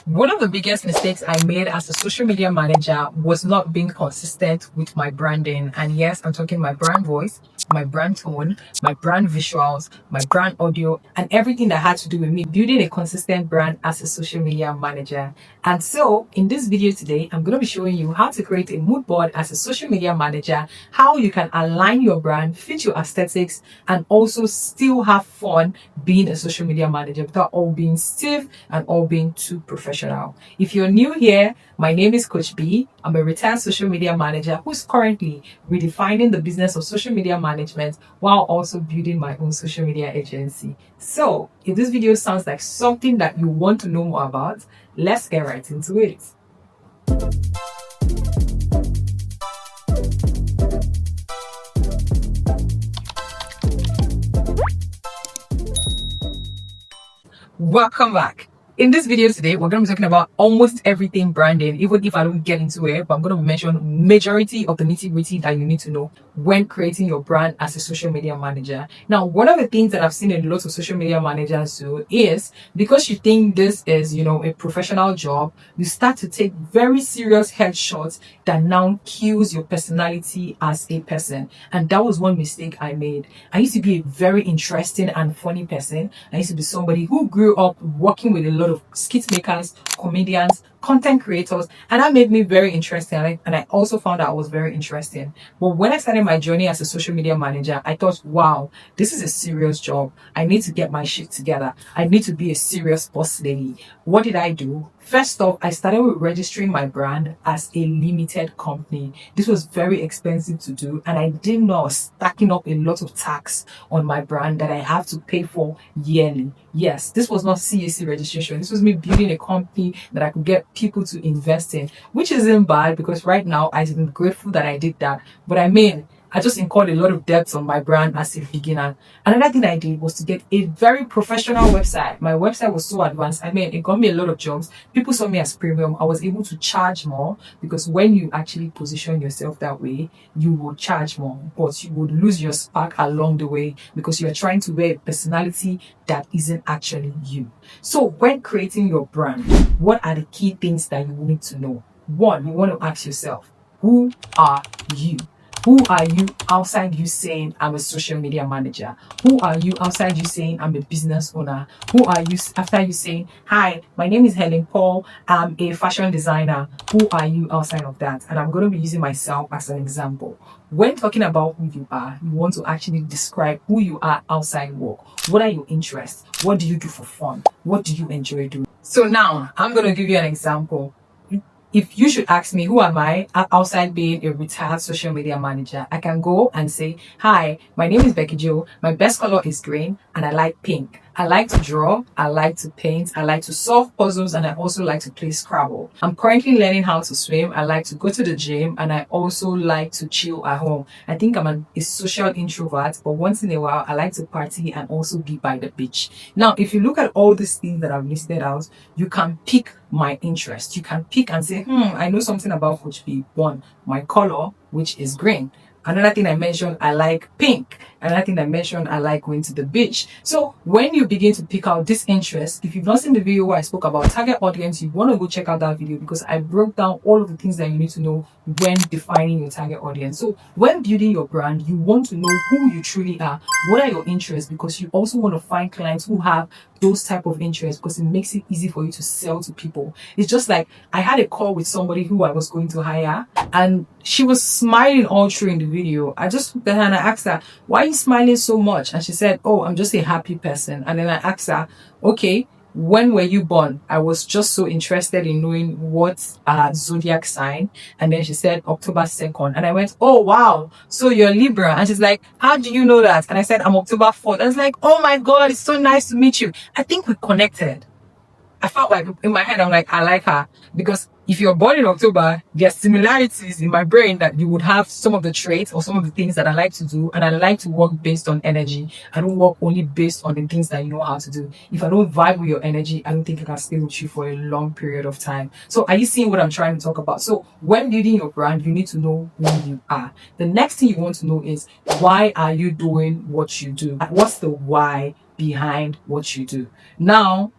One of the biggest mistakes I made as a social media manager was not being consistent with my branding. And yes, I'm talking my brand voice, my brand tone, my brand visuals, my brand audio, and everything that had to do with me building a consistent brand as a social media manager. And so in this video today, I'm going to be showing you how to create a mood board as a social media manager, how you can align your brand, fit your aesthetics, and also still have fun being a social media manager without all being stiff and all being too professional. If you're new here, my name is Coach B. I'm a retired social media manager who's currently redefining the business of social media management while also building my own social media agency. So if this video sounds like something that you want to know more about, let's get right into it. Welcome back. In this video today, we're going to be talking about almost everything branding, even if I don't get into it, but I'm going to mention majority of the nitty-gritty that you need to know when creating your brand as a social media manager. Now, one of the things that I've seen in lots of social media managers do is because you think this is, a professional job, you start to take very serious headshots that now kills your personality as a person. And that was one mistake I made. I used to be a very interesting and funny person. I used to be somebody who grew up working with a lot of skit makers, comedians, content creators, and that made me very interesting. And I also found out I was very interesting. But when I started my journey as a social media manager, I thought, wow, this is a serious job. I need to get my shit together. I need to be a serious boss lady. What did I do? First off, I started with registering my brand as a limited company. This was very expensive to do, and I didn't know I was stacking up a lot of tax on my brand that I have to pay for yearly. Yes, this was not CAC registration. This was me building a company that I could get people to invest in, which isn't bad because right now I'm grateful that I did that. But I just incurred a lot of debts on my brand as a beginner. Another thing I did was to get a very professional website. My website was so advanced. It got me a lot of jobs. People saw me as premium. I was able to charge more because when you actually position yourself that way, you will charge more, but you would lose your spark along the way because you're trying to wear a personality that isn't actually you. So when creating your brand, what are the key things that you need to know? One, you want to ask yourself, who are you? Who are you outside you saying I'm a social media manager? Who are you outside you saying I'm a business owner? Who are you after you saying, hi, my name is Helen Paul, I'm a fashion designer? Who are you outside of that? And I'm going to be using myself as an example. When talking about who you are, you want to actually describe who you are outside work. What are your interests? What do you do for fun? What do you enjoy doing? So now I'm going to give you an example. If you should ask me, who am I outside being a retired social media manager, I can go and say, hi, my name is Becky Jo. My best color is green and I like pink. I like to draw, I like to paint, I like to solve puzzles, and I also like to play Scrabble. I'm currently learning how to swim. I like to go to the gym, and I also like to chill at home. I think I'm a social introvert, but once in a while, I like to party and also be by the beach. Now, if you look at all these things that I've listed out, you can pick my interest. You can pick and say, I know something about Coach B. One, my color, which is green. Another thing I mentioned, I like pink. Another thing I mentioned, I like going to the beach. So when you begin to pick out this interest, if you've not seen the video where I spoke about target audience, you want to go check out that video because I broke down all of the things that you need to know when defining your target audience. So when building your brand, you want to know who you truly are. What are your interests? Because you also want to find clients who have those type of interests because it makes it easy for you to sell to people. It's just like I had a call with somebody who I was going to hire and she was smiling all through in the video. I just looked at her and I asked her, why are you smiling so much? And she said, oh, I'm just a happy person. And then I asked her, okay, when were you born? I was just so interested in knowing what zodiac sign. And then she said October 2nd. And I went, oh, wow. So you're Libra. And she's like, how do you know that? And I said, I'm October 4th. I was like, oh my God, it's so nice to meet you. I think we connected. I felt like in my head, I'm like, I like her because if you're born in October, there are similarities in my brain that you would have some of the traits or some of the things that I like to do. And I like to work based on energy. I don't work only based on the things that you know how to do. If I don't vibe with your energy, I don't think I can stay with you for a long period of time. So are you seeing what I'm trying to talk about? So when building your brand, you need to know who you are. The next thing you want to know is, why are you doing what you do? What's the why behind what you do? Now,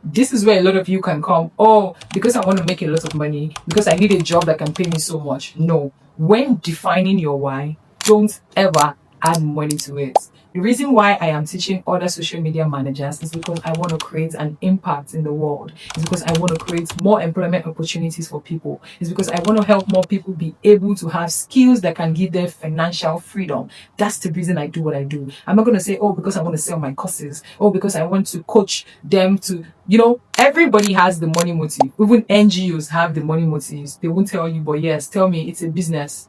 This is where a lot of you can come. Oh, because I want to make a lot of money, because I need a job that can pay me so much. No. When defining your why, don't ever add money to it. The reason why I am teaching other social media managers is because I want to create an impact in the world. It's because I want to create more employment opportunities for people. It's because I want to help more people be able to have skills that can give them financial freedom. That's the reason I do what I do. I'm not going to say, oh, because I want to sell my courses, or because I want to coach them to, everybody has the money motive. Even NGOs have the money motives. They won't tell you, but yes, tell me, it's a business.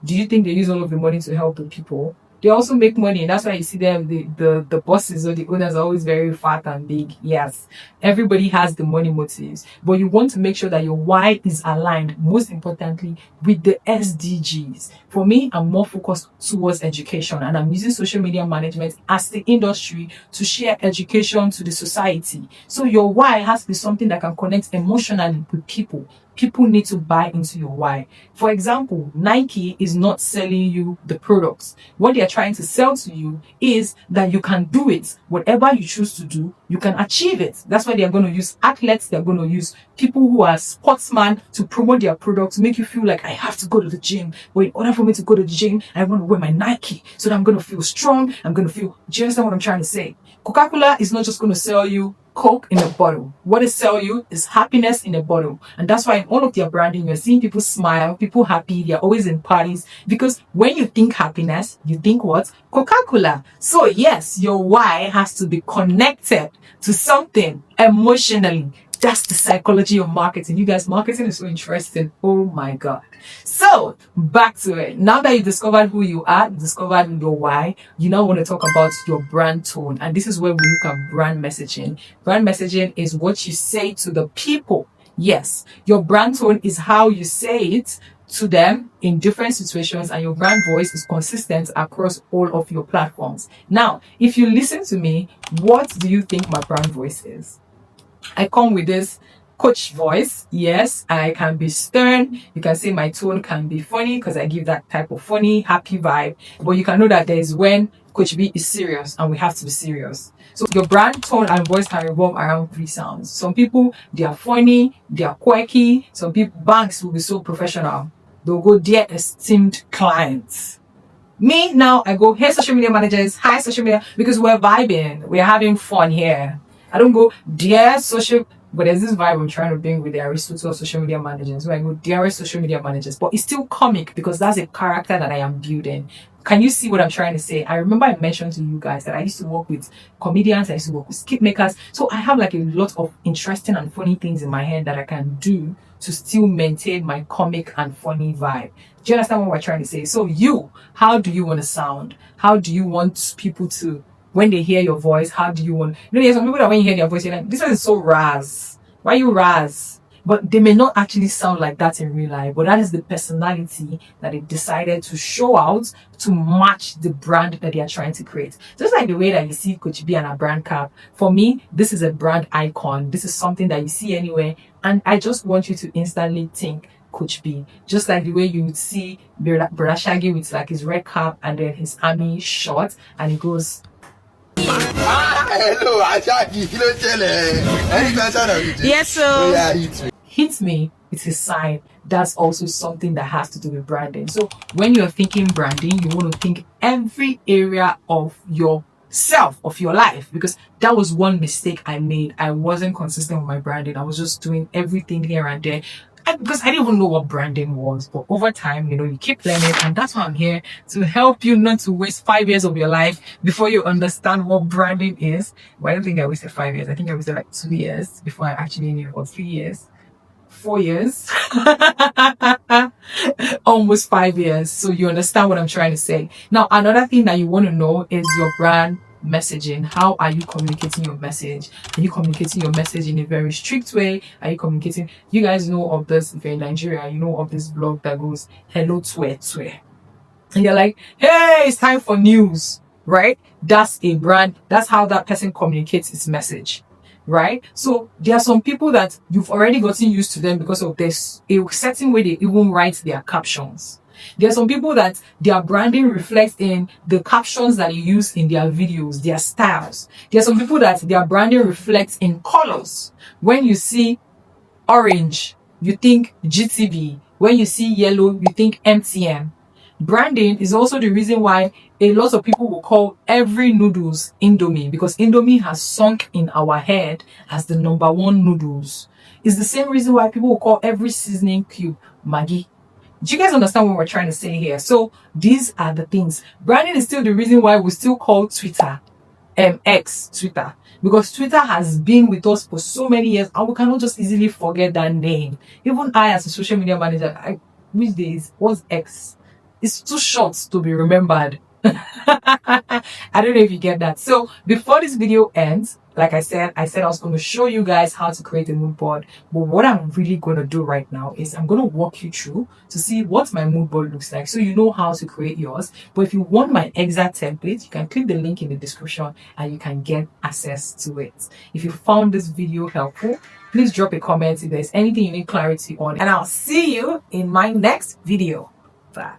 Do you think they use all of the money to help the people? They also make money, and that's why you see them, the bosses or the owners are always very fat and big. Yes, everybody has the money motives, but you want to make sure that your why is aligned, most importantly, with the SDGs. For me, I'm more focused towards education, and I'm using social media management as the industry to share education to the society. So your why has to be something that can connect emotionally with people. People need to buy into your why. For example, Nike is not selling you the products. What they are trying to sell to you is that you can do it. Whatever you choose to do, you can achieve it. That's why they are going to use athletes. They're going to use people who are sportsmen to promote their products, to make you feel like I have to go to the gym. But in order for me to go to the gym, I want to wear my Nike so that I'm going to feel strong. Do you understand what I'm trying to say? Coca-Cola is not just going to sell you Coke in a bottle. What they sell you is happiness in a bottle. And that's why in all of their branding, you're seeing people smile, people happy, they're always in parties. Because when you think happiness, you think what? Coca-Cola. So yes, your why has to be connected to something emotionally. That's the psychology of marketing. You guys, marketing is so interesting. Oh my God. So back to it. Now that you discovered who you are, discovered your why, you now want to talk about your brand tone. And this is where we look at brand messaging. Brand messaging is what you say to the people. Yes, your brand tone is how you say it to them in different situations, and your brand voice is consistent across all of your platforms. Now, if you listen to me, what do you think my brand voice is? I come with this coach voice, yes, and I can be stern. You can say my tone can be funny because I give that type of funny, happy vibe. But you can know that there is when Coach B is serious, and we have to be serious. So your brand tone and voice can revolve around 3 sounds. Some people, they are funny, they are quirky. Some people, banks will be so professional. They'll go, dear esteemed clients. Me, now, I go, hey, social media managers, hi, social media, because we're vibing. We're having fun here. I don't go, dear social, but there's this vibe I'm trying to bring with the Aristotle social media managers, where I go, dear social media managers, but it's still comic because that's a character that I am building. Can you see what I'm trying to say? I remember I mentioned to you guys that I used to work with comedians, I used to work with skit makers. So I have like a lot of interesting and funny things in my head that I can do to still maintain my comic and funny vibe. Do you understand what we're trying to say? So how do you want to sound? How do you want people to, when they hear your voice, how do you want... there's some people that when you hear their voice, you're like, this one is so raz. Why you raz? But they may not actually sound like that in real life, but that is the personality that they decided to show out to match the brand that they are trying to create. Just like the way that you see Coach B and a brand cap. For me, this is a brand icon. This is something that you see anywhere. And I just want you to instantly think Coach B. Just like the way you would see Brother Shaggy with like his red cap and then his army short, and he goes... hello, Ashaki, kí ló ṣẹlẹ̀? Anytime I Yes, so hits me, it's a sign. That's also something that has to do with branding. So when you're thinking branding, you want to think every area of yourself, of your life, because that was one mistake I made. I wasn't consistent with my branding. I was just doing everything here and there. Because I didn't even know what branding was, but over time, you keep learning, and that's why I'm here to help you not to waste 5 years of your life before you understand what branding is. Well, I don't think I wasted 5 years. I think I wasted like 2 years before I actually knew, or 3 years, 4 years, almost 5 years. So you understand what I'm trying to say. Now, another thing that you want to know is your brand messaging. How are you communicating your message? Are you communicating your message in a very strict way? Are you communicating... You guys know of this, if you're in Nigeria, you know of this blog that goes, hello twe. And you're like, hey, it's time for news, right? That's a brand. That's how that person communicates its message, right? So there are some people that you've already gotten used to them because of this, a certain way they even write their captions. There are some people that their branding reflects in the captions that you use in their videos, their styles. There are some people that their branding reflects in colors. When you see orange, you think GTV. When you see yellow, you think MTN. Branding is also the reason why a lot of people will call every noodles Indomie, because Indomie has sunk in our head as the number one noodles. It's the same reason why people will call every seasoning cube Maggi. Do you guys understand what we're trying to say here? So these are the things. Branding is still the reason why we still call Twitter X Twitter, because Twitter has been with us for so many years and we cannot just easily forget that name. Even I, as a social media manager, these days, what's X? It's too short to be remembered. I don't know if you get that. So before this video ends, like I said I was going to show you guys how to create a mood board. But what I'm really going to do right now is I'm going to walk you through to see what my mood board looks like, so you know how to create yours. But if you want my exact template, you can click the link in the description and you can get access to it. If you found this video helpful, please drop a comment if there's anything you need clarity on, and I'll see you in my next video. Bye.